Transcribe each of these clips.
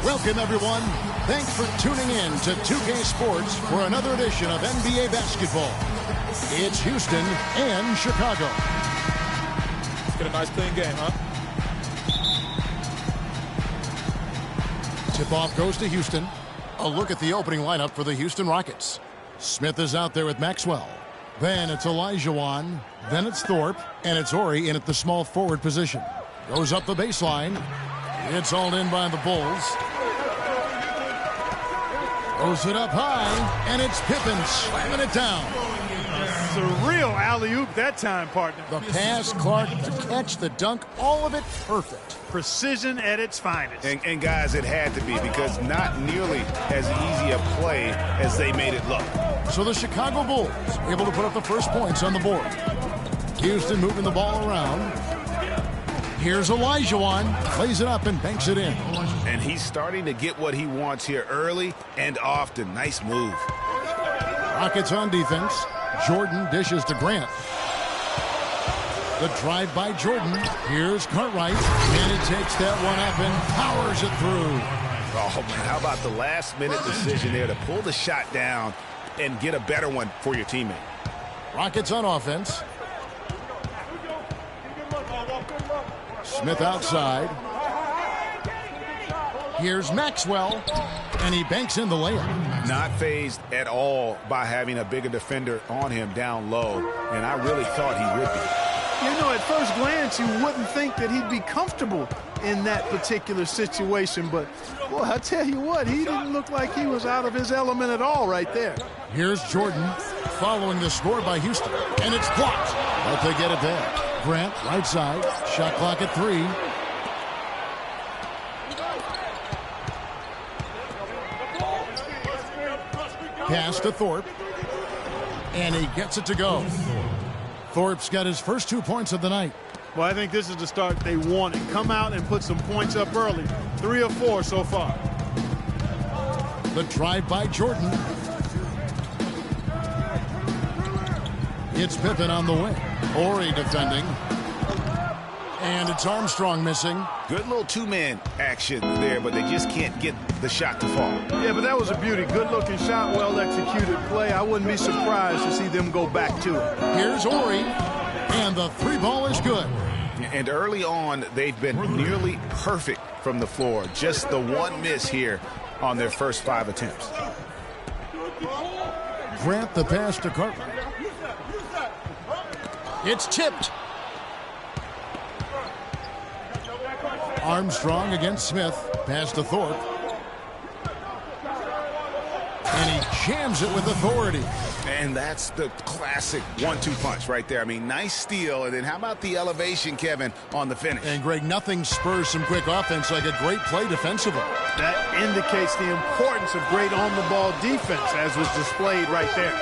Welcome, everyone. Thanks for tuning in to 2K Sports for another edition of NBA basketball. It's Houston and Chicago. Let's get a nice clean game, huh? Tip-off goes to Houston. A look at the opening lineup for the Houston Rockets. Smith is out there with Maxwell. Then it's Olajuwon. Then it's Thorpe. And it's Horry in at the small forward position. Goes up the baseline. It's hauled in by the Bulls. Throws it up high. And it's Pippen slamming it down. Surreal alley-oop that time, partner. The pass, Clark, the catch, the dunk, all of it perfect. Precision at its finest. And guys, it had to be, because not nearly as easy a play as they made it look. So the Chicago Bulls able to put up the first points on the board. Houston moving the ball around. Here's Olajuwon. Plays it up and banks it in. And he's starting to get what he wants here early and often. Nice move. Rockets on defense. Jordan dishes to Grant. The drive by Jordan. Here's Cartwright. And he takes that one up and powers it through. Oh, man, how about the last-minute decision there to pull the shot down and get a better one for your teammate? Rockets on offense. Smith outside. Here's Maxwell. And he banks in the layup. Not fazed at all by having a bigger defender on him down low. And I really thought he would be. You know, at first glance, you wouldn't think that he'd be comfortable in that particular situation. But, boy, I tell you what, he didn't look like he was out of his element at all right there. Here's Jordan following the score by Houston. And it's blocked. But they get it back. Grant, right side. Shot clock at 3. Pass to Thorpe. And he gets it to go. Thorpe's got his first 2 points of the night. Well, I think this is the start they wanted. Come out and put some points up early. 3 or 4 so far. The drive by Jordan. It's Pippen on the wing. Horry defending. And it's Armstrong missing. Good little two-man action there, but they just can't get the shot to fall. Yeah, but that was a beauty. Good-looking shot, well-executed play. I wouldn't be surprised to see them go back to it. Here's Horry. And the 3-ball is good. And early on, they've been nearly perfect from the floor. Just the one miss here on their first 5 attempts. Grant the pass to Cartwright. It's tipped. Armstrong against Smith. Pass to Thorpe. And he jams it with authority. And that's the classic 1-2 punch right there. I mean, nice steal. And then how about the elevation, Kevin, on the finish? And, Greg, nothing spurs some quick offense like a great play defensively. That indicates the importance of great on-the-ball defense, as was displayed right there.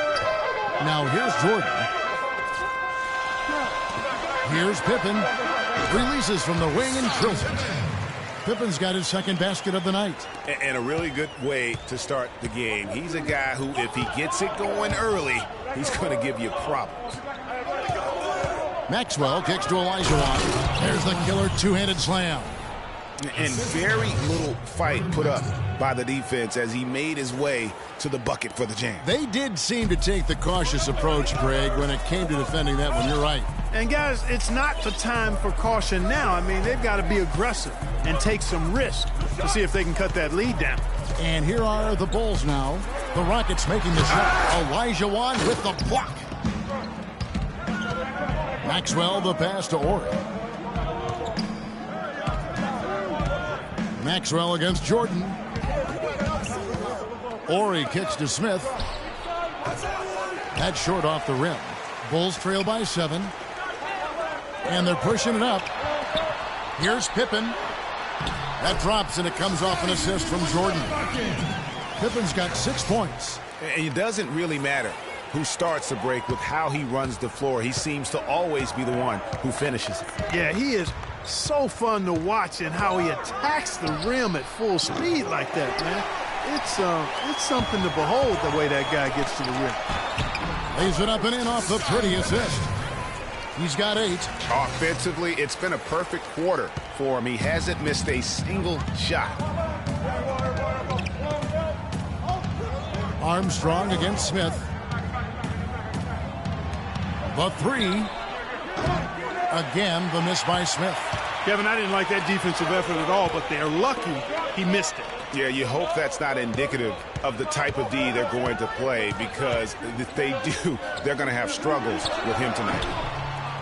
Now here's Jordan. Here's Pippen. Releases from the wing and drills it. Pippen's got his second basket of the night. And a really good way to start the game. He's a guy who, if he gets it going early, he's going to give you problems. Maxwell kicks to Olajuwon. There's the killer two-handed slam. And very little fight put up by the defense as he made his way to the bucket for the jam. They did seem to take the cautious approach, Greg, when it came to defending that one. You're right. And, guys, it's not the time for caution now. I mean, they've got to be aggressive and take some risk to see if they can cut that lead down. And here are the Bulls now. The Rockets making the shot. Olajuwon with the block. Maxwell the pass to Horry. Maxwell against Jordan. Horry kicks to Smith. That's short off the rim. Bulls trail by 7. And they're pushing it up. Here's Pippen. That drops, and it comes off an assist from Jordan. Pippen's got 6 points. And it doesn't really matter who starts the break with how he runs the floor. He seems to always be the one who finishes it. Yeah, he is so fun to watch, and how he attacks the rim at full speed like that, man. It's something to behold, the way that guy gets to the rim. Lays it up and in off the pretty assist. He's got 8. Offensively, it's been a perfect quarter for him. He hasn't missed a single shot. Armstrong against Smith. The 3. Again, the miss by Smith. Kevin, I didn't like that defensive effort at all, but they're lucky he missed it. Yeah, you hope that's not indicative of the type of D they're going to play, because if they do, they're going to have struggles with him tonight.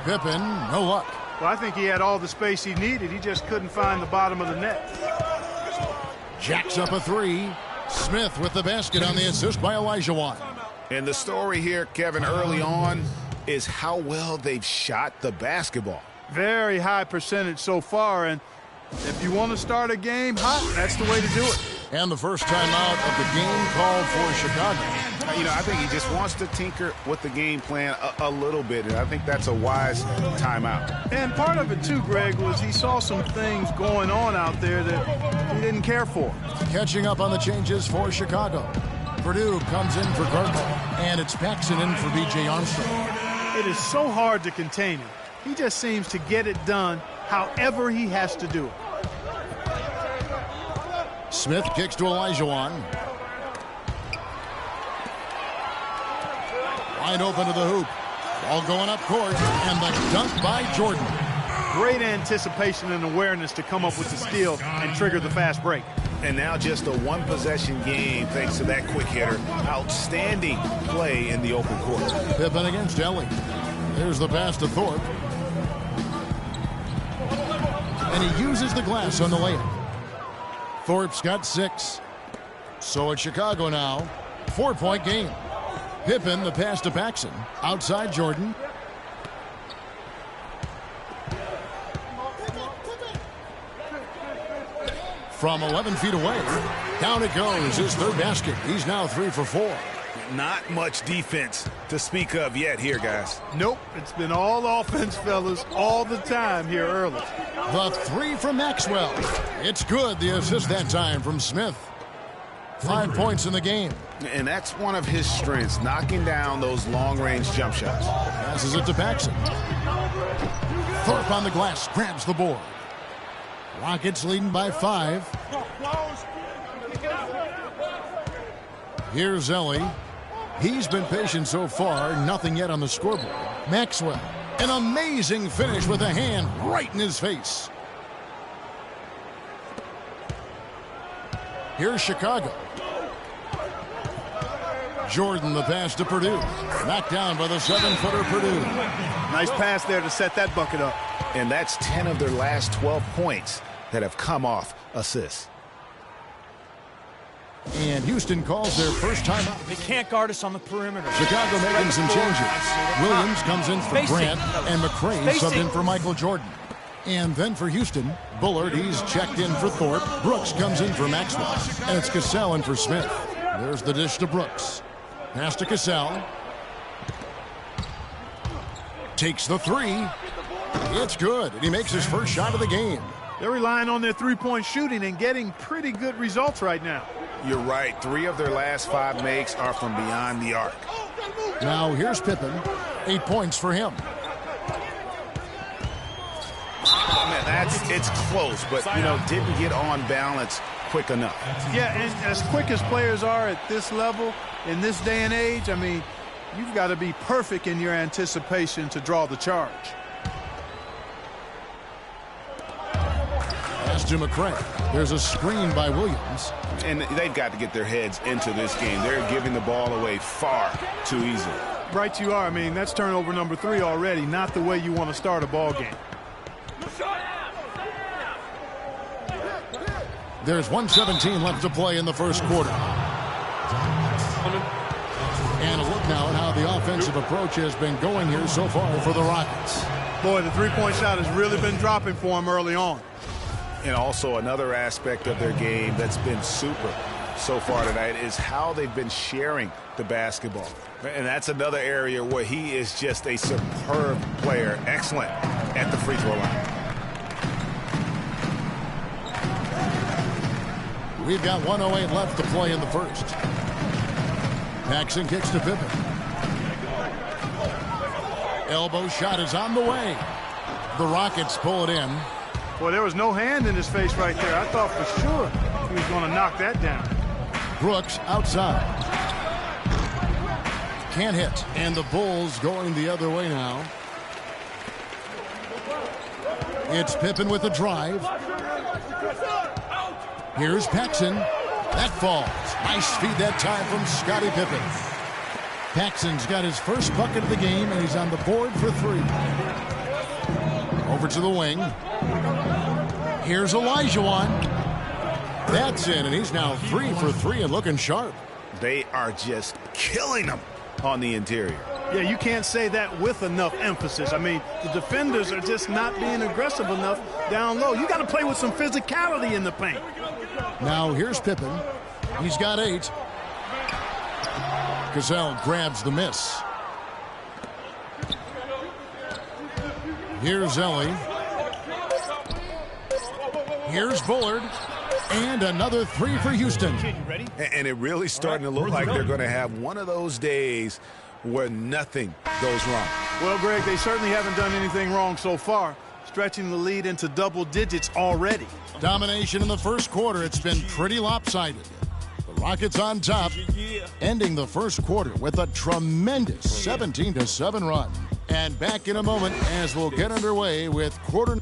Pippen, no luck. Well, I think he had all the space he needed. He just couldn't find the bottom of the net. Jacks up a 3. Smith with the basket on the assist by Olajuwon. And the story here, Kevin, early on is how well they've shot the basketball. Very high percentage so far, and if you want to start a game hot, that's the way to do it. And the first timeout of the game called for Chicago. You know, I think he just wants to tinker with the game plan a little bit, and I think that's a wise timeout. And part of it, too, Greg, was he saw some things going on out there that he didn't care for. Catching up on the changes for Chicago. Purdue comes in for Gardner, and it's Paxson in for B.J. Armstrong. It is so hard to contain him. He just seems to get it done however he has to do it. Smith kicks to Olajuwon. Wide open to the hoop. Ball going up court, and the dunk by Jordan. Great anticipation and awareness to come up with the steal and trigger the fast break. And now just a one-possession game thanks to that quick hitter. Outstanding play in the open court. Pippen against Ellie. There's the pass to Thorpe. And he uses the glass on the layup. Thorpe's got 6. So it's Chicago now. 4-point game. Pippen, the pass to Paxson. Outside Jordan. From 11 feet away. Down it goes. His third basket. He's now 3 for 4. Not much defense to speak of yet here, guys. Nope, it's been all offense, fellas, all the time here early. The 3 from Maxwell. It's good. The assist that time from Smith. 5 points in the game. And that's one of his strengths, knocking down those long-range jump shots. Passes it to Paxson. Thorpe on the glass, grabs the board. Rockets leading by 5. Here's Ellie. He's been patient so far, nothing yet on the scoreboard. Maxwell, an amazing finish with a hand right in his face. Here's Chicago. Jordan, the pass to Purdue. Knocked down by the 7-footer Purdue. Nice pass there to set that bucket up. And that's 10 of their last 12 points that have come off assists. And Houston calls their first timeout. They can't guard us on the perimeter. Chicago making some changes. Williams comes in for Grant, and McRae subbed in for Michael Jordan. And then for Houston, Bullard, he's checked in for Thorpe. Brooks comes in for Maxwell. And it's Cassell in for Smith. There's the dish to Brooks. Pass to Cassell. Takes the 3. It's good, and he makes his first shot of the game. They're relying on their three-point shooting and getting pretty good results right now. You're right. 3 of their last 5 makes are from beyond the arc. Now here's Pippen. 8 points for him. Man, it's close, but, you know, didn't get on balance quick enough. Yeah, and as quick as players are at this level, in this day and age, I mean, you've got to be perfect in your anticipation to draw the charge. Pass to McRae. There's a screen by Williams. And they've got to get their heads into this game. They're giving the ball away far too easily. Right you are. I mean, that's turnover number 3 already, not the way you want to start a ball game. There's 1:17 left to play in the first quarter. And a look now at how the offensive approach has been going here so far for the Rockets. Boy, the three-point shot has really been dropping for them early on. And also another aspect of their game that's been super so far tonight is how they've been sharing the basketball. And that's another area where he is just a superb player, excellent at the free throw line. We've got 1:08 left to play in the first. Paxson kicks to Pippen. Elbow shot is on the way. The Rockets pull it in. Well, there was no hand in his face right there. I thought for sure he was going to knock that down. Brooks outside. Can't hit. And the Bulls going the other way now. It's Pippen with a drive. Here's Paxson. That falls. Nice feed that time from Scottie Pippen. Paxson's got his first bucket of the game, and he's on the board for 3. Over to the wing. Here's Olajuwon. That's in, and he's now 3 for 3 and looking sharp. They are just killing them on the interior. Yeah, you can't say that with enough emphasis. I mean, the defenders are just not being aggressive enough down low. You got to play with some physicality in the paint. Now here's Pippen. He's got 8. Cassell grabs the miss. Here's Ellie. Here's Bullard. And another 3 for Houston. And it really starting to look like they're going to have one of those days where nothing goes wrong. Well, Greg, they certainly haven't done anything wrong so far, stretching the lead into double digits already. Domination in the first quarter. It's been pretty lopsided. The Rockets on top, ending the first quarter with a tremendous 17-7 run. And back in a moment as we'll get underway with quarter.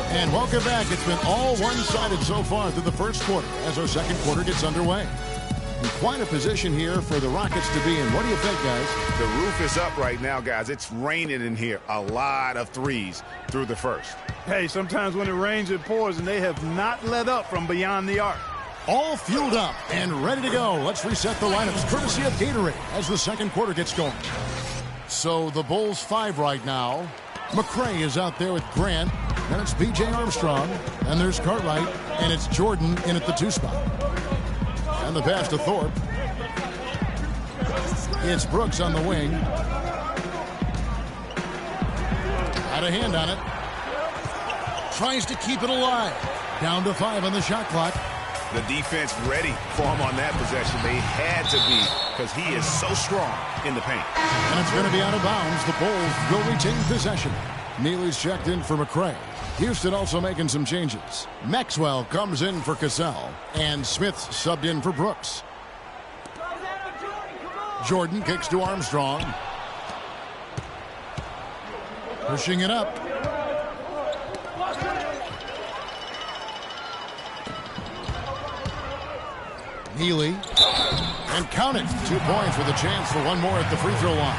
And welcome back. It's been all one-sided so far through the first quarter as our second quarter gets underway. And quite a position here for the Rockets to be in. What do you think, guys? The roof is up right now, guys. It's raining in here. A lot of threes through the first. Hey, sometimes when it rains, it pours, and they have not let up from beyond the arc. All fueled up and ready to go. Let's reset the lineups courtesy of Gatorade as the second quarter gets going. So the Bulls 5 right now. McRae is out there with Grant. Then it's B.J. Armstrong. And there's Cartwright. And it's Jordan in at the 2 spot. And the pass to Thorpe. It's Brooks on the wing. Had a hand on it. Tries to keep it alive. Down to 5 on the shot clock. The defense ready for him on that possession. They had to be because he is so strong in the paint. And it's going to be out of bounds. The Bulls will retain possession. Neely's checked in for McRae. Houston also making some changes. Maxwell comes in for Cassell. And Smith's subbed in for Brooks. Jordan kicks to Armstrong. Pushing it up. Neely. And count it. 2 points with a chance for one more at the free throw line.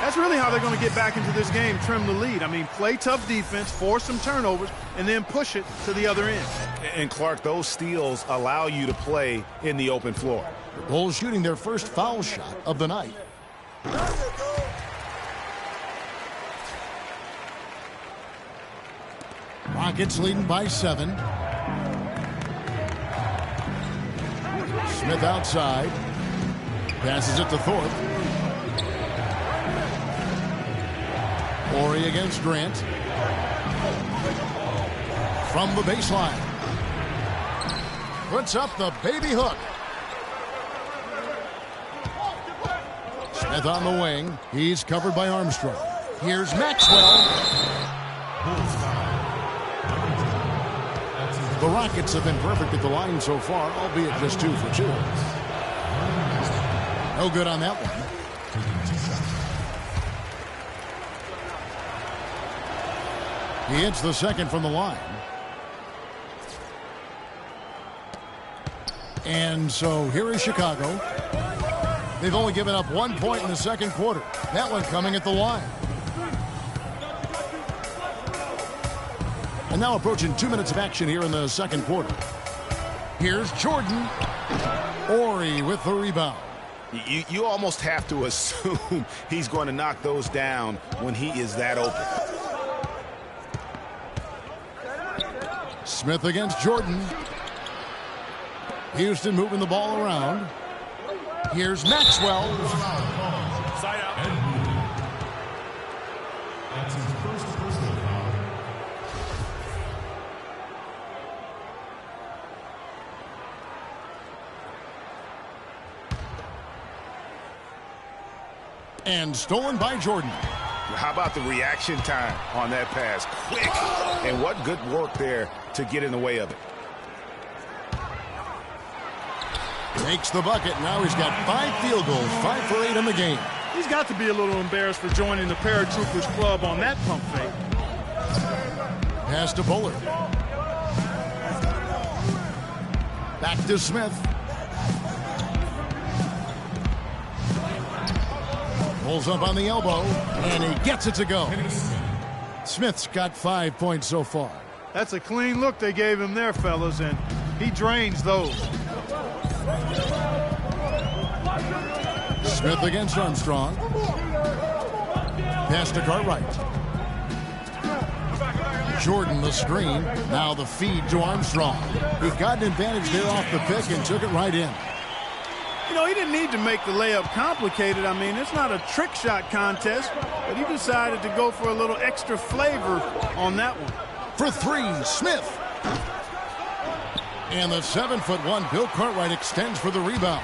That's really how they're going to get back into this game, trim the lead. I mean, play tough defense, force some turnovers, and then push it to the other end. And, Clark, those steals allow you to play in the open floor. The Bulls shooting their first foul shot of the night. Rockets leading by 7. Smith outside. Passes it to Thorpe. Horry against Grant. From the baseline. Puts up the baby hook. Smith on the wing. He's covered by Armstrong. Here's Maxwell. The Rockets have been perfect at the line so far, albeit just 2 for 2. No good on that one. He hits the second from the line. And so here is Chicago. They've only given up 1 point in the second quarter. That one coming at the line. And now approaching 2 minutes of action here in the second quarter. Here's Jordan. Horry with the rebound. You almost have to assume he's going to knock those down when he is that open. Smith against Jordan. Houston moving the ball around. Here's Maxwell. Side out. That's his first personal foul. And stolen by Jordan. How about the reaction time on that pass? Quick. And what good work there to get in the way of it. Takes the bucket. Now he's got 5 field goals, 5 for 8 in the game. He's got to be a little embarrassed for joining the Paratroopers Club on that pump fake. Pass to Bullard. Back to Smith. Pulls up on the elbow, and he gets it to go. Smith's got 5 points so far. That's a clean look they gave him there, fellas, and he drains those. Smith against Armstrong. Pass to Cartwright. Jordan the screen. Now the feed to Armstrong. He got an advantage there off the pick and took it right in. You know, he didn't need to make the layup complicated. I mean, it's not a trick shot contest, but he decided to go for a little extra flavor on that one. For 3, Smith. And the 7'1" Bill Cartwright extends for the rebound.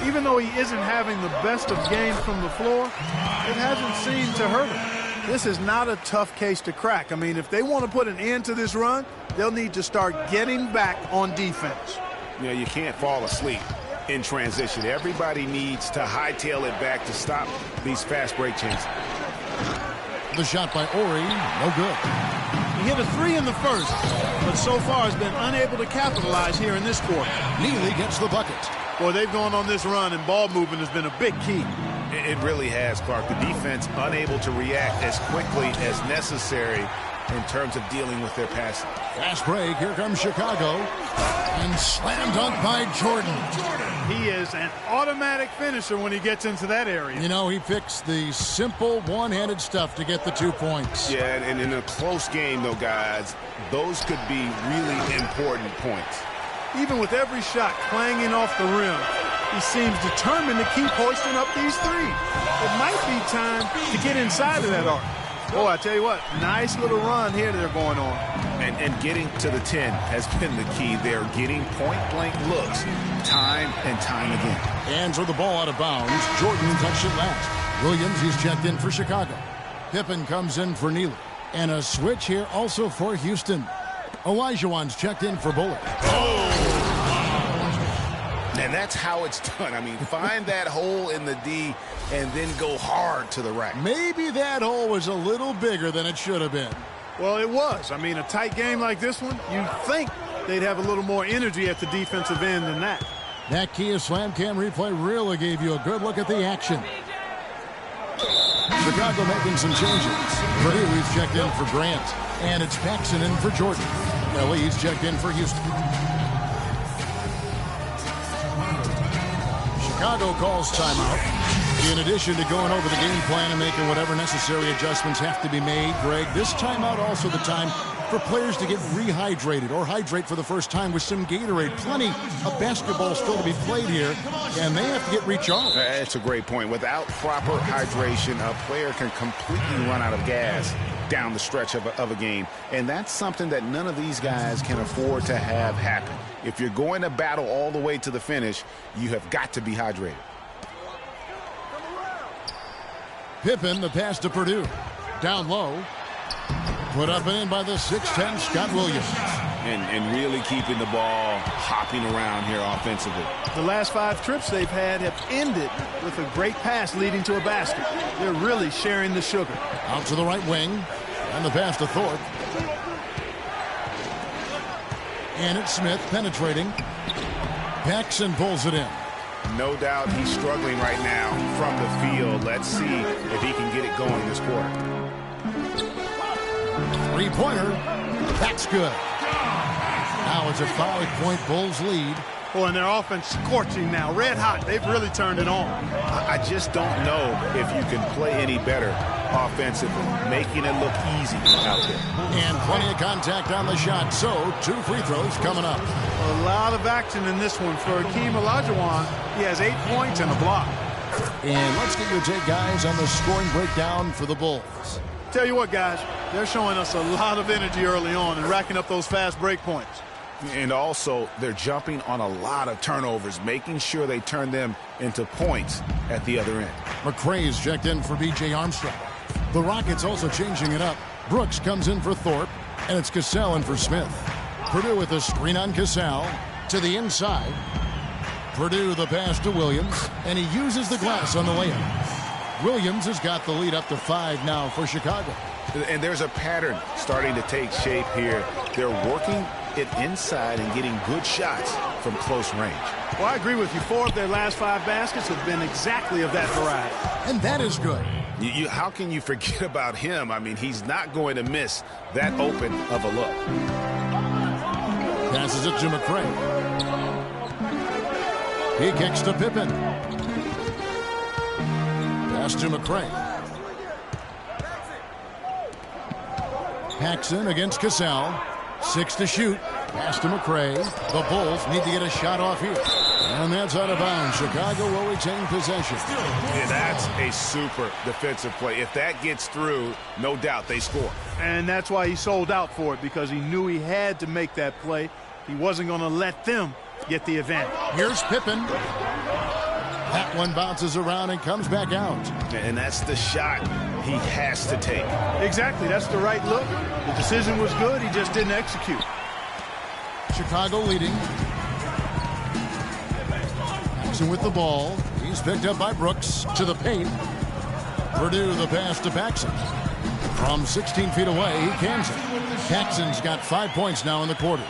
Even though he isn't having the best of games from the floor, it hasn't seemed to hurt him. This is not a tough case to crack. I mean, if they want to put an end to this run, they'll need to start getting back on defense. You know, you can't fall asleep in transition. Everybody needs to hightail it back to stop these fast break chances. The shot by Ori, no good. He hit a 3 in the first, but so far has been unable to capitalize here in this quarter. Neely gets the bucket. Boy, they've gone on this run, and ball movement has been a big key. It really has, Clark. The defense unable to react as quickly as necessary in terms of dealing with their passing. Fast break. Here comes Chicago. And slam dunk by Jordan. He is an automatic finisher when he gets into that area. You know, he picks the simple one-handed stuff to get the 2 points. Yeah, and in a close game, though, guys, those could be really important points. Even with every shot clanging off the rim, he seems determined to keep hoisting up these threes. It might be time to get inside of that arc. Boy, I tell you what, nice little run here they're going on. And getting to the 10 has been the key. They're getting point-blank looks time and time again. Hands with the ball out of bounds. Jordan touched it last. Williams, he's checked in for Chicago. Pippen comes in for Neely. And a switch here also for Houston. Olajuwon's checked in for Bullard. And that's how it's done. I mean, find that hole in the D and then go hard to the rack. Maybe that hole was a little bigger than it should have been. Well, it was. I mean, a tight game like this one, you'd think they'd have a little more energy at the defensive end than that. That Kia Slam Cam replay really gave you a good look at the action. Chicago making some changes. Purdue, he's checked in for Grant. And it's Paxson in for Jordan. He's checked in for Houston. Chicago calls timeout. In addition to going over the game plan and making whatever necessary adjustments have to be made, Greg, this timeout also the time for players to get rehydrated or hydrate for the first time with some Gatorade. Plenty of basketball still to be played here, and they have to get recharged. That's a great point. Without proper hydration, a player can completely run out of gas down the stretch of a game, and that's something that none of these guys can afford to have happen. If you're going to battle all the way to the finish, you have got to be hydrated. Pippen, the pass to Purdue. Down low. Put up and in by the 6'10" Scott Williams. And really keeping the ball hopping around here offensively. The last 5 trips they've had have ended with a great pass leading to a basket. They're really sharing the sugar. Out to the right wing. And the pass to Thorpe. And it's Smith penetrating. Paxson pulls it in. No doubt he's struggling right now from the field. Let's see if he can get it going this quarter. Three-pointer. That's good. Now it's a 5-point Bulls lead. Boy, and their offense scorching now. Red hot. They've really turned it on. I just don't know if you can play any better offensively, making it look easy out there. And plenty of contact on the shot. So 2 free throws coming up. A lot of action in this one for Hakeem Olajuwon. He has 8 points and a block. And let's get your take, guys, on the scoring breakdown for the Bulls. Tell you what, guys, they're showing us a lot of energy early on and racking up those fast break points. And also, they're jumping on a lot of turnovers, making sure they turn them into points at the other end. McCrae's checked in for B.J. Armstrong. The Rockets also changing it up. Brooks comes in for Thorpe, and it's Cassell in for Smith. Purdue with a screen on Cassell to the inside. Purdue the pass to Williams, and he uses the glass on the layup. Williams has got the lead up to 5 now for Chicago. And there's a pattern starting to take shape here. They're working it inside and getting good shots from close range. Well, I agree with you. 4 of their last 5 baskets have been exactly of that variety. And that is good. How can you forget about him? I mean, he's not going to miss that open of a look. Passes it to McCrae. He kicks to Pippen. Pass to McCrae. Paxson against Cassell. 6 to shoot. Pass to McCrae. The Bulls need to get a shot off here. And that's out of bounds. Chicago will retain possession. Yeah, that's a super defensive play. If that gets through, no doubt they score. And that's why he sold out for it, because he knew he had to make that play. He wasn't going to let them get the advantage. Here's Pippen. That one bounces around and comes back out. And that's the shot he has to take. Exactly. That's the right look. The decision was good. He just didn't execute. Chicago leading. Paxson with the ball. He's picked up by Brooks to the paint. Purdue the pass to Paxson. From 16 feet away, he cans it. Paxson's got 5 points now in the quarter.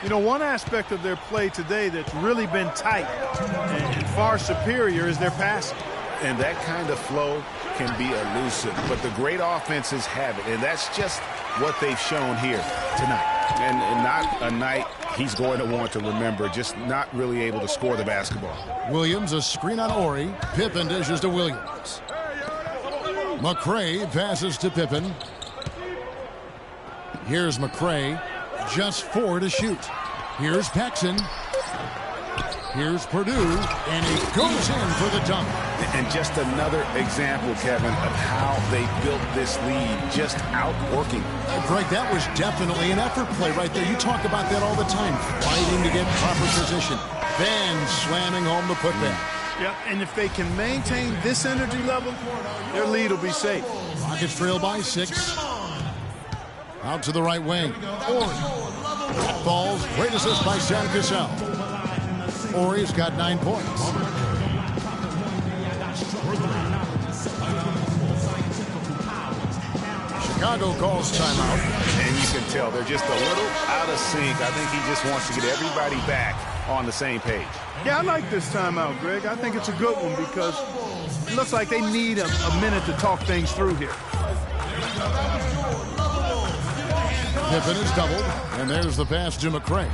You know, one aspect of their play today that's really been tight and far superior is their passing. And that kind of flow can be elusive, but the great offenses have it, and that's just what they've shown here tonight. And not a night he's going to want to remember, just not really able to score the basketball. Williams, a screen on Horry. Pippen dishes to Williams. McCrae passes to Pippen. Here's McCrae. Just 4 to shoot. Here's Paxson. Here's Purdue, and he goes in for the dunk. And just another example, Kevin, of how they built this lead, just outworking. Greg, that was definitely an effort play right there. You talk about that all the time, fighting to get proper position. Then slamming home the putback. Yep, and if they can maintain this energy level, their lead will be safe. Rockets trail by 6. Out to the right wing. Balls, great assist by Sam Cassell. Horry's got 9 points. Chicago calls timeout. And you can tell they're just a little out of sync. I think he just wants to get everybody back on the same page. Yeah, I like this timeout, Greg. I think it's a good one because it looks like they need a minute to talk things through here. Pippen is doubled, and there's the pass to McCrae.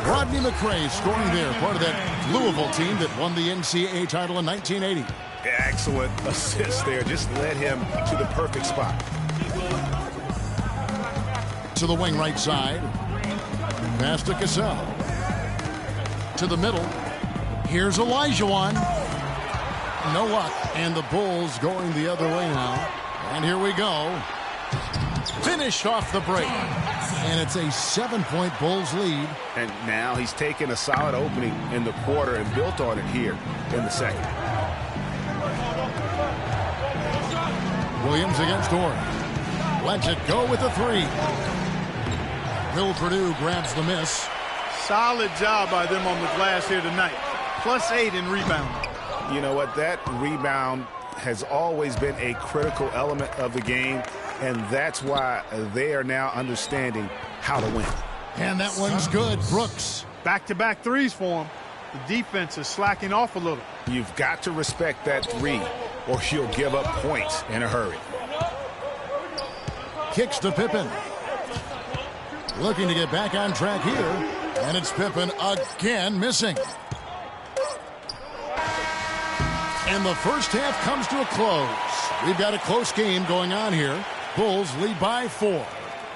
Rodney McCrae scoring there, part of that Louisville team that won the NCAA title in 1980. Excellent assist there. Just led him to the perfect spot. To the wing right side. Pass to Cassell. To the middle. Here's Olajuwon. No luck. And the Bulls going the other way now. And here we go. Finished off the break. And it's a 7-point Bulls lead. And now he's taken a solid opening in the quarter and built on it here in the second. Williams against Horry. Lets it go with a 3. Will Purdue grabs the miss. Solid job by them on the glass here tonight. +8 in rebounding. You know what? That rebound has always been a critical element of the game, and that's why they are now understanding how to win. And that one's good. Brooks. Back-to-back threes for him. The defense is slacking off a little. You've got to respect that 3, or you'll give up points in a hurry. Kicks to Pippen. Looking to get back on track here. And it's Pippen again missing. And the first half comes to a close. We've got a close game going on here. Bulls lead by 4.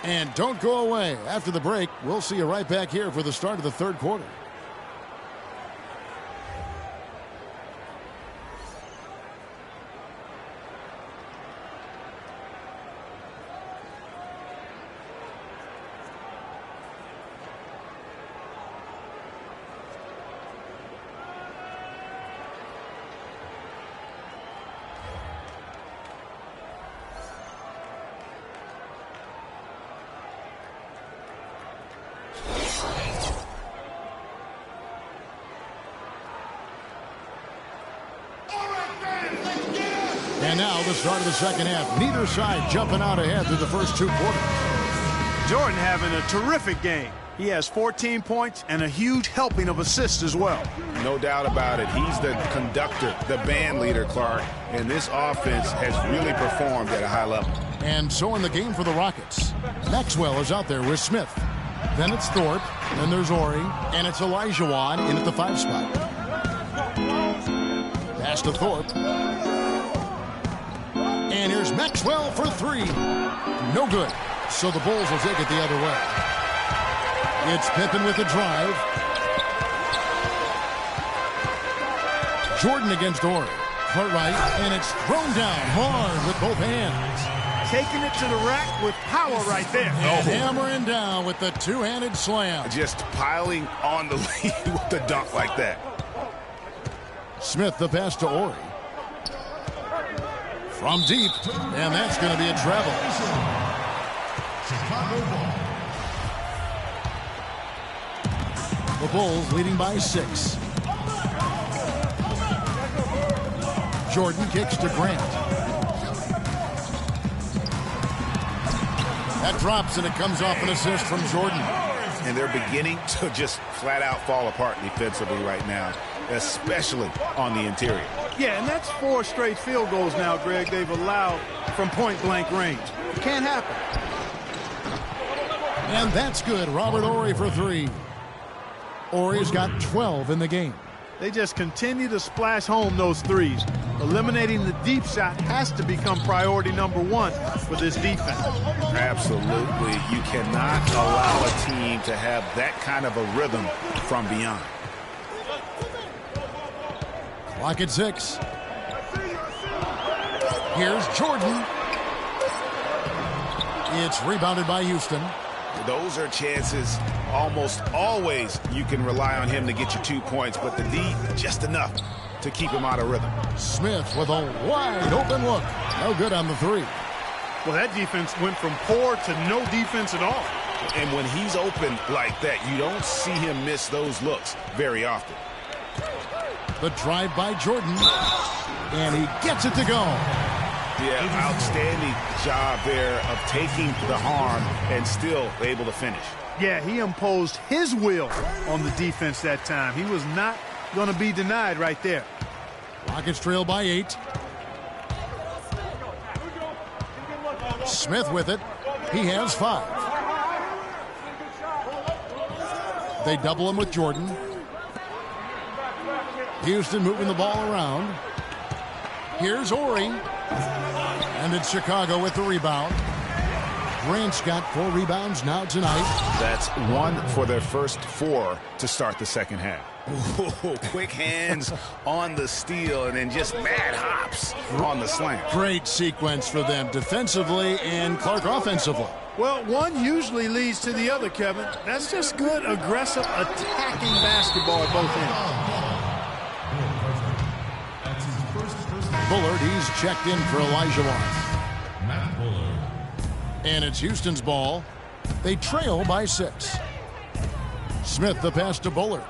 And don't go away. After the break, we'll see you right back here for the start of the third quarter. And now the start of the second half. Neither side jumping out ahead through the first 2 quarters. Jordan having a terrific game. He has 14 points and a huge helping of assists as well. No doubt about it. He's the conductor, the band leader, Clark. And this offense has really performed at a high level. And so in the game for the Rockets, Maxwell is out there with Smith. Then it's Thorpe. Then there's Ori. And it's Olajuwon in at the 5 spot. Pass to Thorpe. And here's Maxwell for 3. No good. So the Bulls will take it the other way. It's Pippen with the drive. Jordan against Ori. Cartwright, and it's thrown down hard with both hands. Taking it to the rack with power right there. And hammering down with the two-handed slam. Just piling on the lead with the dunk like that. Smith the pass to Ori. From deep, and that's going to be a travel. Chicago ball. The Bulls leading by 6. Jordan kicks to Grant. That drops, and it comes off an assist from Jordan. And they're beginning to just flat out fall apart defensively right now, especially on the interior. Yeah, and that's 4 straight field goals now, Greg, they've allowed from point-blank range. It can't happen. And that's good. Robert Ori for 3. Ori's got 12 in the game. They just continue to splash home those threes. Eliminating the deep shot has to become priority number 1 for this defense. Absolutely. You cannot allow a team to have that kind of a rhythm from beyond. Clock at 6. Here's Jordan. It's rebounded by Houston. Those are chances almost always you can rely on him to get you 2 points, but the D, just enough to keep him out of rhythm. Smith with a wide open look. No good on the 3. Well, that defense went from poor to no defense at all. And when he's open like that, you don't see him miss those looks very often. The drive by Jordan. And he gets it to go. Yeah, outstanding job there of taking the harm and still able to finish. Yeah, he imposed his will on the defense that time. He was not going to be denied right there. Rockets trail by 8. Smith with it. He has 5. They double him with Jordan. Houston moving the ball around. Here's Ori. And it's Chicago with the rebound. Grant's got 4 rebounds now tonight. That's 1 for their first 4 to start the second half. Ooh, quick hands on the steal and then just mad hops on the slam. Great sequence for them defensively and Clark offensively. Well, one usually leads to the other, Kevin. That's just good, aggressive, attacking basketball at both ends. That's his first personal. Bullard, he's checked in for Olajuwon. Matt Bullard. And it's Houston's ball. They trail by 6. Smith the pass to Bullard.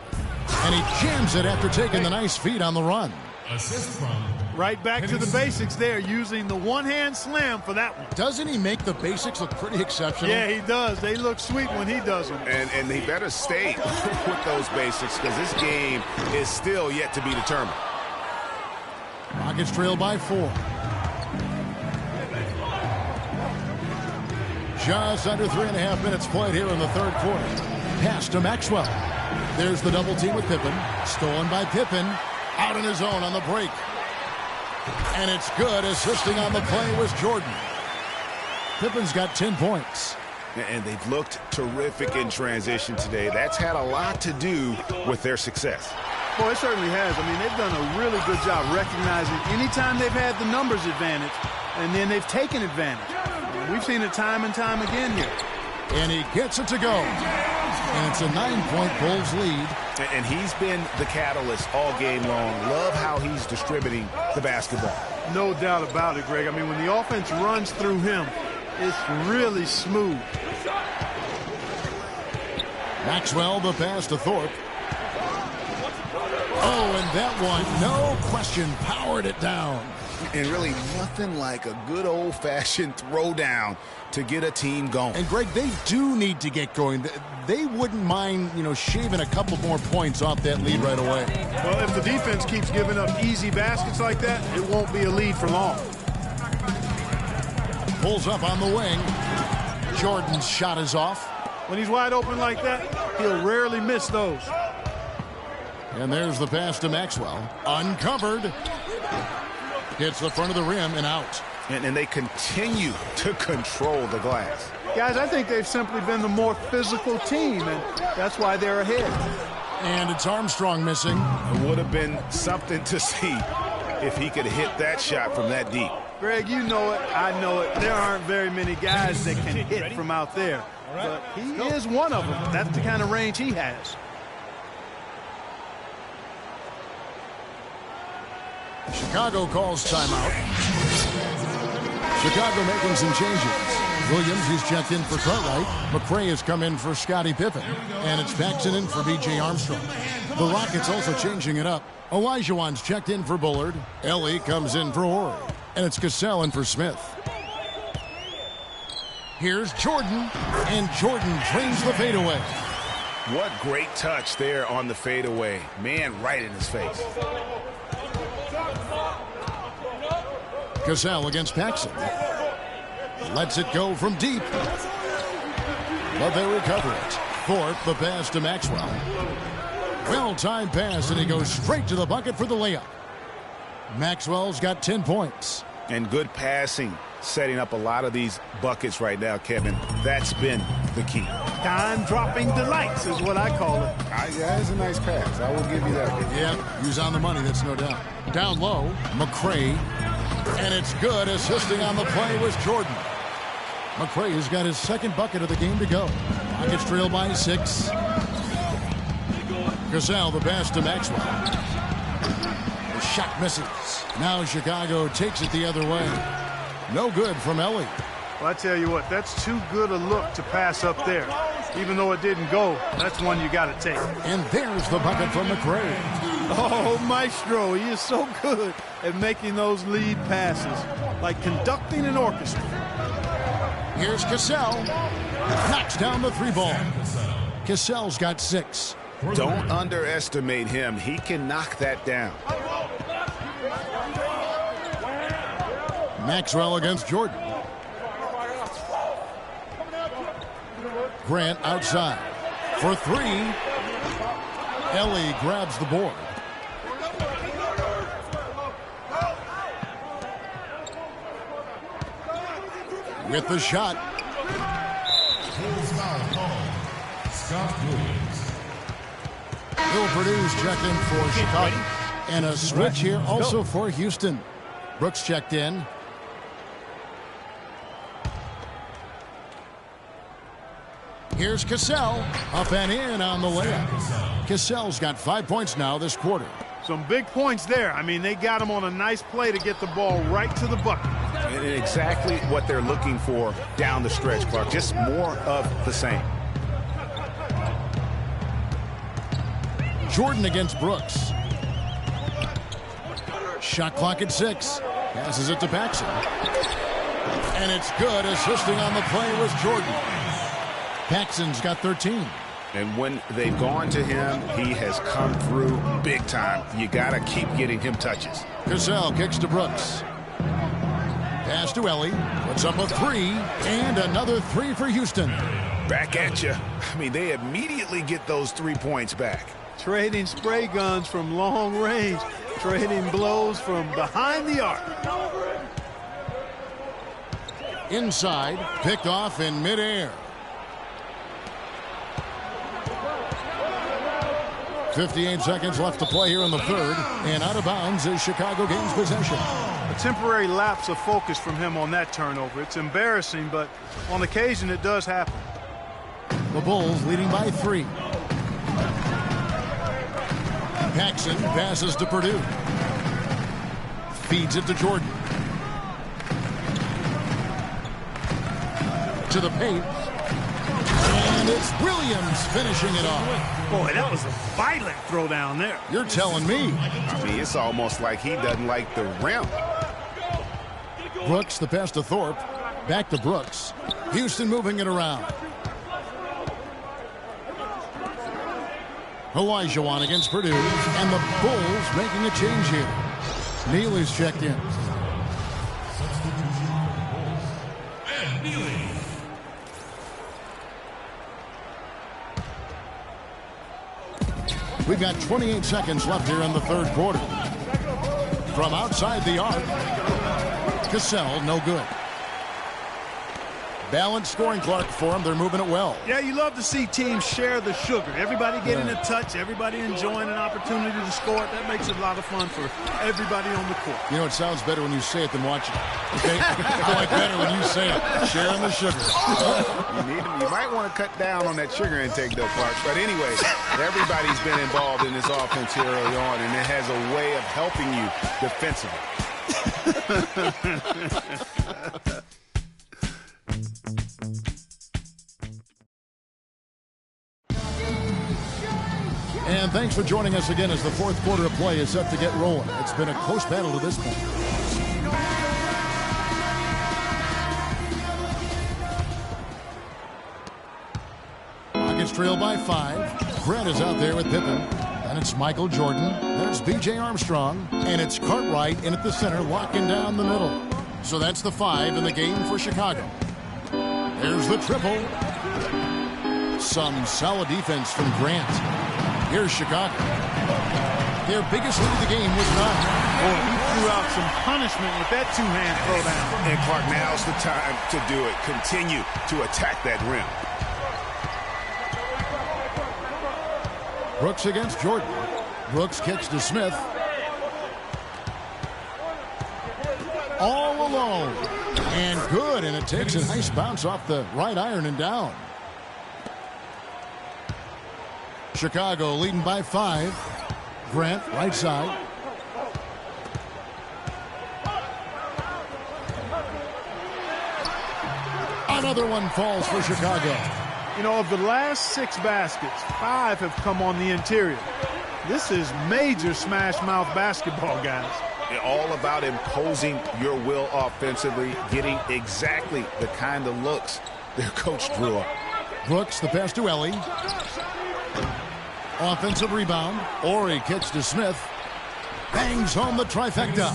And he jams it after taking the nice feed on the run. Assist from. Right back to the basics there, using the one-hand slam for that one. Doesn't he make the basics look pretty exceptional? Yeah, he does. They look sweet when he does them. And they better stay with those basics because this game is still yet to be determined. Rockets trail by 4. Just under 3.5 minutes played here in the third quarter. Pass to Maxwell. There's the double team with Pippen. Stolen by Pippen. Out on his own on the break. And it's good. Assisting on the play was Jordan. Pippen's got 10 points. And they've looked terrific in transition today. That's had a lot to do with their success. Well, it certainly has. I mean, they've done a really good job recognizing anytime they've had the numbers advantage, and then they've taken advantage. We've seen it time and time again here. And he gets it to go. And it's a 9-point Bulls lead. And he's been the catalyst all game long. Love how he's distributing the basketball. No doubt about it, Greg. I mean, when the offense runs through him, it's really smooth. Maxwell the pass to Thorpe. Oh, and that one, no question, powered it down. And really nothing like a good old-fashioned throwdown to get a team going. And, Greg, they do need to get going. They wouldn't mind, shaving a couple more points off that lead right away. Well, if the defense keeps giving up easy baskets like that, it won't be a lead for long. Pulls up on the wing. Jordan's shot is off. When he's wide open like that, he'll rarely miss those. And there's the pass to Maxwell. Uncovered. Hits the front of the rim and out. And they continue to control the glass. Guys, I think they've simply been the more physical team, and that's why they're ahead. And it's Armstrong missing. It would have been something to see if he could hit that shot from that deep. Greg, you know it, I know it. There aren't very many guys that can hit from out there. But he is one of them. That's the kind of range he has. Chicago calls timeout. Chicago making some changes. Williams, he's checked in for Cartwright. McRae has come in for Scottie Pippen. And it's Paxson in for B.J. Armstrong. The Rockets also changing it up. Olajuwon's checked in for Bullard. Ellie comes in for Horry. And it's Cassell in for Smith. Here's Jordan. And Jordan trains the fadeaway. What great touch there on the fadeaway. Man, right in his face. Cassell against Paxson. Lets it go from deep. But they recover it. Thorpe, the pass to Maxwell. Well-timed pass, and he goes straight to the bucket for the layup. Maxwell's got 10 points. And good passing, setting up a lot of these buckets right now, Kevin. That's been the key. Time-dropping delights is what I call it. Yeah, it's a nice pass. I will give you that one. Yeah, he's on the money, that's no doubt. Down low, McRae. And it's good. Assisting on the play was Jordan. McRae has got his second bucket of the game to go. Rockets trail by 6. Cassell, the pass to Maxwell. The shot misses. Now Chicago takes it the other way. No good from Ellie. Well, I tell you what, that's too good a look to pass up there. Even though it didn't go, that's one you got to take. And there's the bucket from McRae. Oh, Maestro, he is so good at making those lead passes, like conducting an orchestra. Here's Cassell. Knocks down the 3-ball. Cassell's got 6. Don't underestimate him. He can knock that down. Maxwell against Jordan. Grant outside for 3. Ellie grabs the board. With the shot. Scott Williams. Bill Purdue's checked in for Chicago. And a switch here also for Houston. Brooks checked in. Here's Cassell. Up and in on the layup. Cassell's got 5 points now this quarter. Some big points there. I mean, they got him on a nice play to get the ball right to the bucket. And exactly what they're looking for down the stretch, Clark. Just more of the same. Jordan against Brooks. Shot clock at 6. Passes it to Paxson. And it's good. Assisting on the play was Jordan. Paxson's got 13. And when they've gone to him, he has come through big time. You got to keep getting him touches. Cassell kicks to Brooks. Pass to Ellie. Puts up a 3. And another 3 for Houston. Back at you. I mean, they immediately get those 3 points back. Trading spray guns from long range. Trading blows from behind the arc. Inside. Picked off in midair. 58 seconds left to play here in the third. And out of bounds as Chicago gains possession. A temporary lapse of focus from him on that turnover. It's embarrassing, but on occasion it does happen. The Bulls leading by 3. Paxson passes to Purdue. Feeds it to Jordan. To the paint. And it's Williams finishing it off. Boy, that was a violent throw down there. You're telling me. I mean, it's almost like he doesn't like the rim. Brooks, the pass to Thorpe. Back to Brooks. Houston moving it around. Olajuwon against Purdue. And the Bulls making a change here. Neely's checked in. We've got 28 seconds left here in the third quarter. From outside the arc, Cassell, no good. Balanced scoring, Clark, for them. They're moving it well. Yeah, you love to see teams share the sugar. Everybody getting a touch, everybody enjoying an opportunity to score. That makes it a lot of fun for everybody on the court. You know, it sounds better when you say it than watch it. Okay? I like better when you say it. Sharing the sugar. You might want to cut down on that sugar intake, though, Clark. But anyway, everybody's been involved in this offense here early on, and it has a way of helping you defensively. And thanks for joining us again as the fourth quarter of play is set to get rolling. It's been a close battle to this point. Rockets trail by 5. Grant is out there with Pippen. Then it's Michael Jordan. There's B.J. Armstrong. And it's Cartwright in at the center, locking down the middle. So that's the 5 in the game for Chicago. There's the triple. Some solid defense from Grant. Here's Chicago. Their biggest lead of the game was 9. Boy, he threw out some punishment with that two-hand throwdown. And Clark, now's the time to do it. Continue to attack that rim. Brooks against Jordan. Brooks kicks to Smith. All alone. And good, and it takes a nice bounce off the right iron and down. Chicago leading by 5. Grant, right side. Another one falls for Chicago. You know, of the last 6 baskets, 5 have come on the interior. This is major smash-mouth basketball, guys. All about imposing your will offensively, getting exactly the kind of looks their coach drew up. Brooks, the pass to Ellie. Offensive rebound. Ori kicks to Smith. Bangs home the trifecta.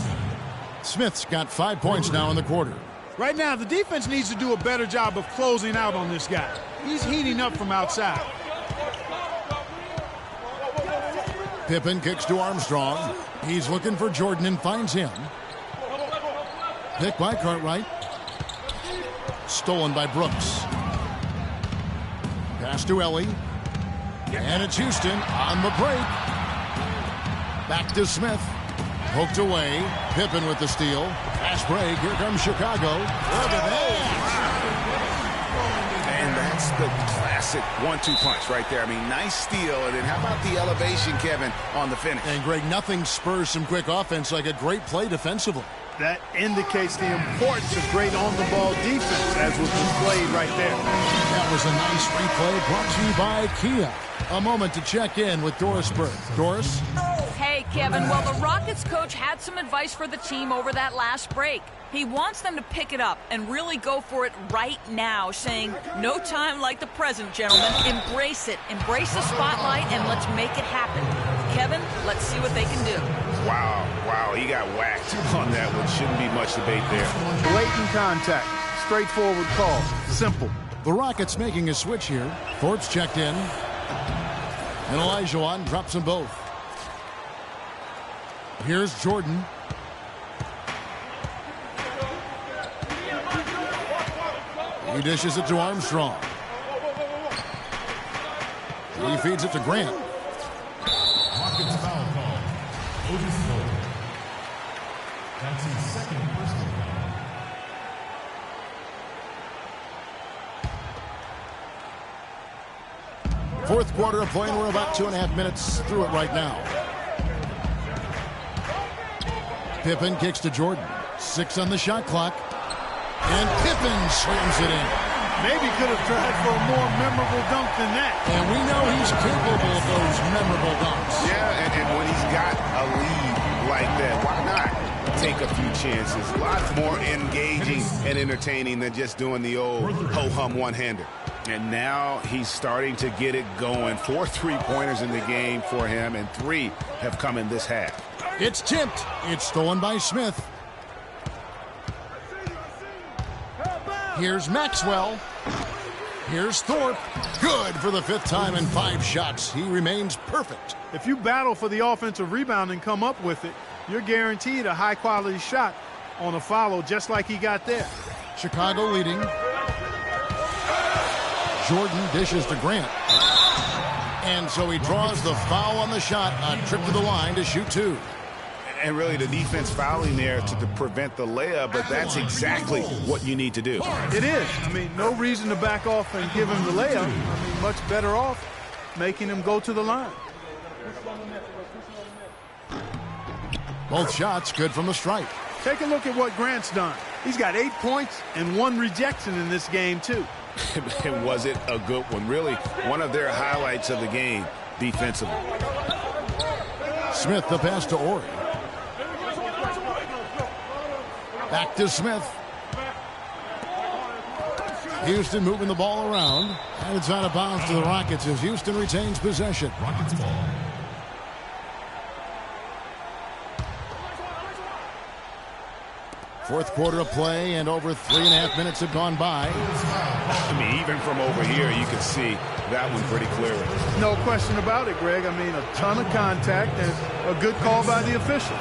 Smith's got 5 points now in the quarter. Right now, the defense needs to do a better job of closing out on this guy. He's heating up from outside. Pippen kicks to Armstrong. He's looking for Jordan and finds him. Pick by Cartwright. Stolen by Brooks. Pass to Ellie. And it's Houston on the break. Back to Smith. Poked away. Pippen with the steal. Fast break. Here comes Chicago. Look at that. And that's the classic 1-2 punch right there. I mean, nice steal. And then how about the elevation, Kevin, on the finish? And, Greg, nothing spurs some quick offense like a great play defensively. That indicates the importance of great on-the-ball defense, as was displayed right there. That was a nice replay brought to you by Kia. A moment to check in with Doris Burke. Doris? Hey, Kevin. Well, the Rockets coach had some advice for the team over that last break. He wants them to pick it up and really go for it right now, saying, no time like the present, gentlemen. Embrace it. Embrace the spotlight, and let's make it happen. Kevin, let's see what they can do. Wow, he got whacked on that one. Shouldn't be much debate there. Blatant contact. Straightforward call. Simple. The Rockets making a switch here. Thorpe's checked in. And Olajuwon drops them both. Here's Jordan. He dishes it to Armstrong. He feeds it to Grant. Rockets foul call. Otis Thorpe. That's his second personal foul. Fourth quarter of play, and we're about 2.5 minutes through it right now. Pippen kicks to Jordan. 6 on the shot clock. And Pippen slams it in. Maybe could have tried for a more memorable dunk than that. And we know he's capable of those memorable dunks. Yeah, and when he's got a lead like that, why not take a few chances. A lot more engaging and entertaining than just doing the old ho-hum one-hander. And now he's starting to get it going. 4 3-pointers in the game for him, and 3 have come in this half. It's tipped. It's stolen by Smith. Here's Maxwell. Here's Thorpe. Good for the 5th time in 5 shots. He remains perfect. If you battle for the offensive rebound and come up with it, you're guaranteed a high-quality shot on a follow just like he got there. Chicago leading. Jordan dishes to Grant. And so he draws the foul on the shot. A trip to the line to shoot 2. And really the defense fouling there to prevent the layup, but that's exactly what you need to do. It is. I mean, no reason to back off and give him the layup. I mean, much better off making him go to the line. Both shots good from the stripe. Take a look at what Grant's done. He's got 8 points and 1 rejection in this game, too. And was it a good one? Really, one of their highlights of the game defensively. Smith the pass to Ori. Back to Smith. Houston moving the ball around. And it's out of bounds to the Rockets as Houston retains possession. Rockets ball. Fourth quarter of play, and over 3.5 minutes have gone by. I mean, even from over here, you can see that one pretty clearly. No question about it, Greg. I mean, a ton of contact and a good call by the official.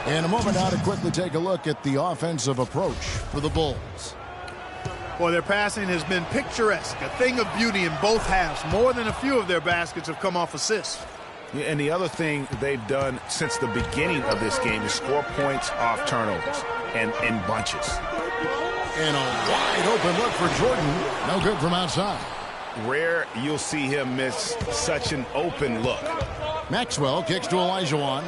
In a moment now to quickly take a look at the offensive approach for the Bulls. Boy, their passing has been picturesque, a thing of beauty in both halves. More than a few of their baskets have come off assists. Yeah, and the other thing they've done since the beginning of this game is score points off turnovers and in bunches. And a wide open look for Jordan. No good from outside. Rare you'll see him miss such an open look. Maxwell kicks to Olajuwon.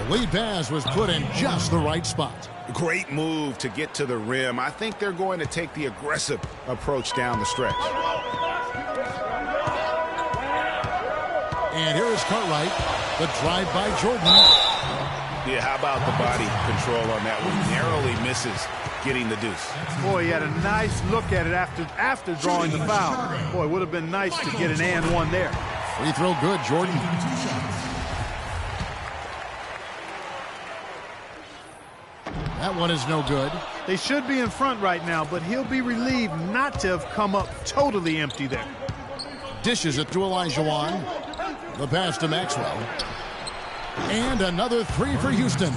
The lead pass was put in just the right spot. Great move to get to the rim. I think they're going to take the aggressive approach down the stretch. And here is Cartwright. The drive by Jordan. Yeah, how about the body control on that one? Narrowly misses getting the deuce. Boy, he had a nice look at it after drawing the foul. Boy, it would have been nice to get an and one there. Free throw good, Jordan. That one is no good. They should be in front right now, but he'll be relieved not to have come up totally empty there. Dishes it to Olajuwon. The pass to Maxwell. And another 3 for Houston.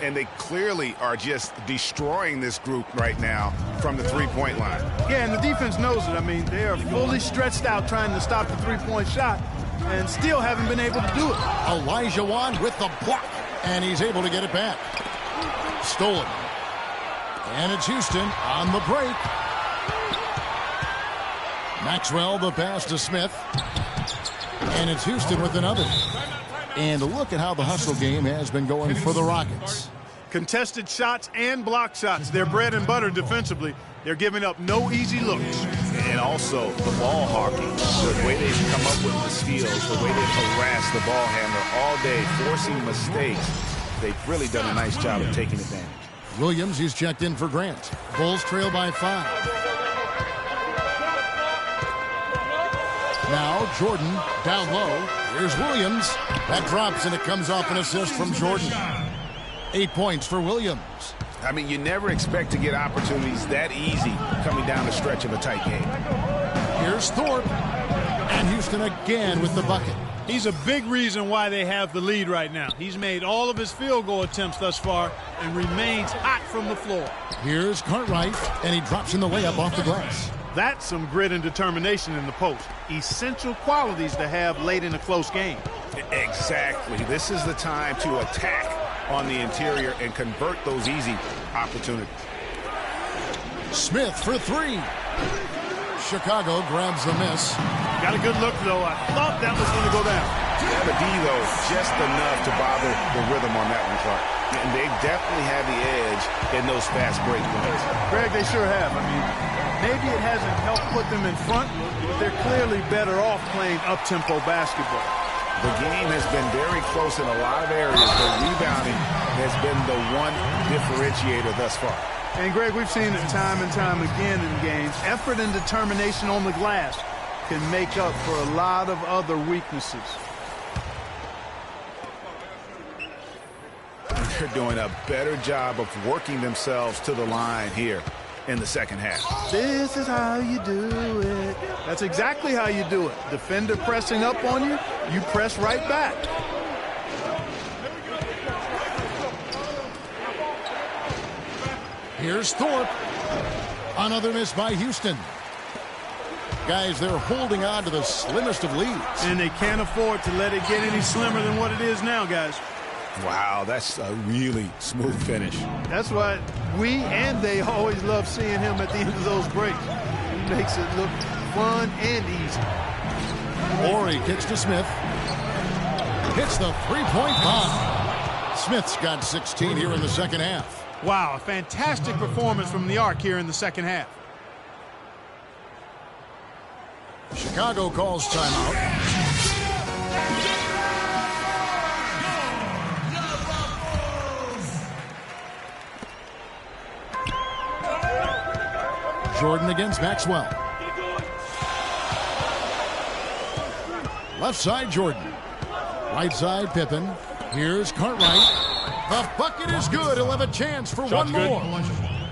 And they clearly are just destroying this group right now from the three-point line. Yeah, and the defense knows it. I mean, they are fully stretched out trying to stop the three-point shot and still haven't been able to do it. Olajuwon with the block, and he's able to get it back. Stolen. And it's Houston on the break. Maxwell the pass to Smith. And it's Houston with another. And look at how the hustle game has been going for the Rockets. Contested shots and block shots. They're bread and butter defensively. They're giving up no easy looks. And also the ball hawking. The way they've come up with the steals, the way they've harassed the ball handler all day, forcing mistakes. They've really done a nice job of taking advantage. Williams, he's checked in for Grant. Bulls trail by 5. Now Jordan down low. Here's Williams. That drops and it comes off an assist from Jordan. 8 points for Williams. I mean, you never expect to get opportunities that easy coming down the stretch of a tight game. Here's Thorpe. And Houston again with the bucket. He's a big reason why they have the lead right now. He's made all of his field goal attempts thus far and remains hot from the floor. Here's Cartwright, and he drops in the layup off the glass. That's some grit and determination in the post. Essential qualities to have late in a close game. Exactly. This is the time to attack on the interior and convert those easy opportunities. Smith for 3. Chicago grabs the miss. Got a good look, though. I thought that was going to go down. Yeah, the D, though, just enough to bother the rhythm on that one, Clark. And they definitely have the edge in those fast break runs. Greg, they sure have. I mean, maybe it hasn't helped put them in front, but they're clearly better off playing up-tempo basketball. The game has been very close in a lot of areas, but rebounding has been the one differentiator thus far. And, Greg, we've seen it time and time again in games. Effort and determination on the glass can make up for a lot of other weaknesses. And they're doing a better job of working themselves to the line here in the second half. This is how you do it. That's exactly how you do it. Defender pressing up on you, you press right back. Here's Thorpe. Another miss by Houston. Guys, they're holding on to the slimmest of leads. And they can't afford to let it get any slimmer than what it is now, guys. Wow, that's a really smooth finish. That's why we and they always love seeing him at the end of those breaks. He makes it look fun and easy. Horry kicks to Smith. Hits the three-point bomb. Smith's got 16 here in the second half. Wow, a fantastic performance from the arc here in the second half. Chicago calls timeout. Jordan against Maxwell. Left side, Jordan. Right side, Pippen. Here's Cartwright. The bucket is good. He'll have a chance for one more.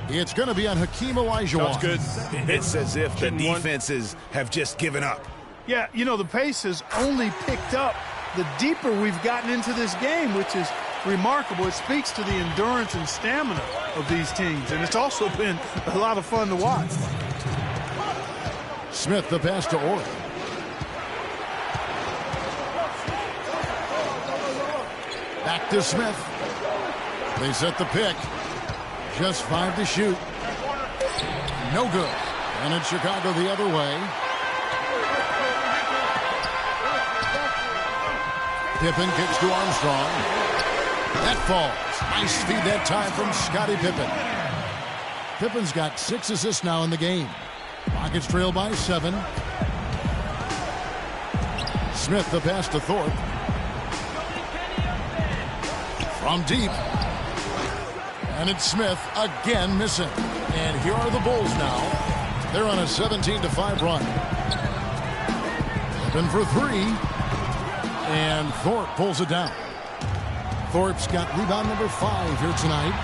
It's going to be on Hakeem Olajuwon. Shot's good. It's as if the defenses have just given up. Yeah, you know, the pace has only picked up the deeper we've gotten into this game, which is remarkable. It speaks to the endurance and stamina of these teams, and it's also been a lot of fun to watch. Smith, the pass to Orr. Back to Smith. They set the pick. Just 5 to shoot. No good. And it's Chicago the other way. Pippen kicks to Armstrong. That falls. Nice feed that time from Scottie Pippen. Pippen's got 6 assists now in the game. Rockets trail by 7. Smith, the pass to Thorpe. From deep. And it's Smith again missing. And here are the Bulls now. They're on a 17-5 run. Pippen for 3. And Thorpe pulls it down. Thorpe's got rebound number 5 here tonight.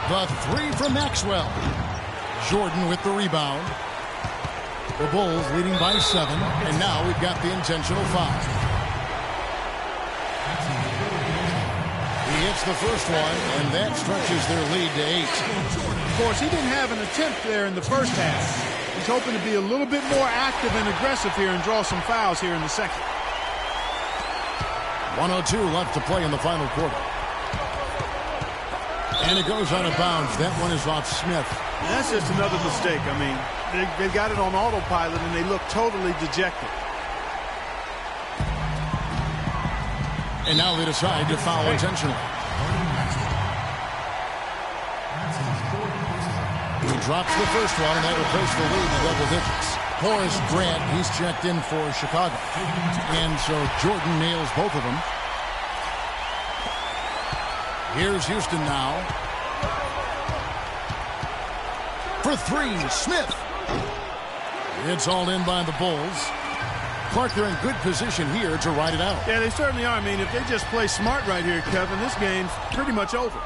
The 3 from Maxwell. Jordan with the rebound. The Bulls leading by 7. And now we've got the intentional foul. He hits the first one, and that stretches their lead to 8. Of course, he didn't have an attempt there in the first half. He's hoping to be a little bit more active and aggressive here and draw some fouls here in the second. 1:02 left to play in the final quarter. And it goes out of bounds. That one is off Smith. And that's just another mistake. I mean, they've got it on autopilot, and they look totally dejected. And now they decide to foul intentionally. He drops the first one, and that will place the lead to double digits. Horace Grant, he's checked in for Chicago. And so Jordan nails both of them. Here's Houston now. For 3, Smith. It's all in by the Bulls. Clark, they're in good position here to ride it out. Yeah, they certainly are. I mean, if they just play smart right here, Kevin, this game's pretty much over.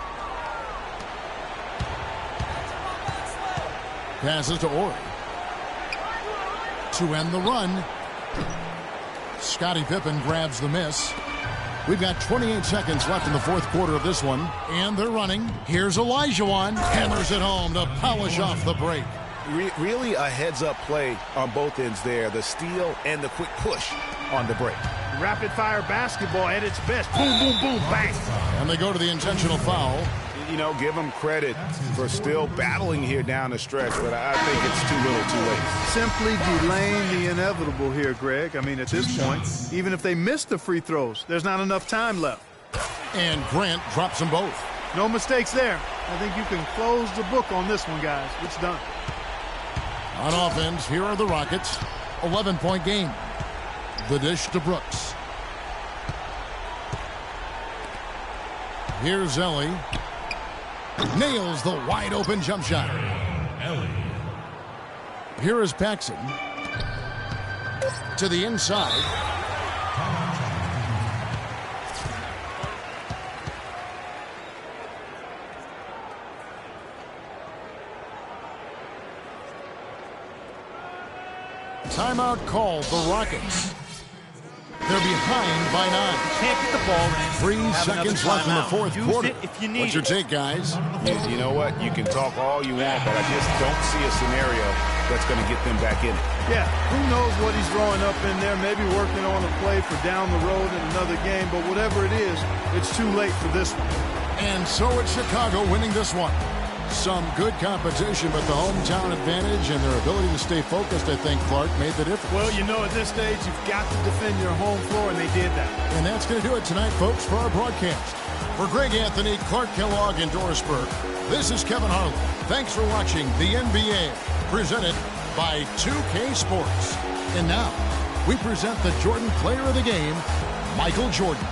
Passes to Orr. To end the run. Scottie Pippen grabs the miss. We've got 28 seconds left in the fourth quarter of this one. And they're running. Here's Olajuwon. Hammers it home to polish off the break. Really a heads-up play on both ends there. The steal and the quick push on the break. Rapid-fire basketball at its best. Boom, boom, boom, bang. And they go to the intentional foul. You know, give them credit for still battling here down the stretch, but I think it's too little too late. Simply delaying the inevitable here, Greg. I mean, at this point, even if they miss the free throws, there's not enough time left. And Grant drops them both. No mistakes there. I think you can close the book on this one, guys. It's done. On offense, here are the Rockets. 11-point game. The dish to Brooks. Here's Ellie. Nails the wide open jump shot. Ellie. Here is Paxson. To the inside. Timeout called the Rockets. They're behind by 9. Can't get the ball in. 3 seconds left in the fourth Use quarter. it if you need What's your take, guys? You know what? You can talk all you want, but I just don't see a scenario that's going to get them back in it. Yeah, who knows what he's throwing up in there, maybe working on a play for down the road in another game, but whatever it is, it's too late for this one. And so it's Chicago winning this one. Some good competition, but the hometown advantage and their ability to stay focused, I think, Clark, made the difference. Well, you know, at this stage, you've got to defend your home floor, and they did that. And that's going to do it tonight, folks, for our broadcast. For Greg Anthony, Clark Kellogg, and Doris Burke, this is Kevin Harlan. Thanks for watching the NBA, presented by 2K Sports. And now, we present the Jordan Player of the Game, Michael Jordan.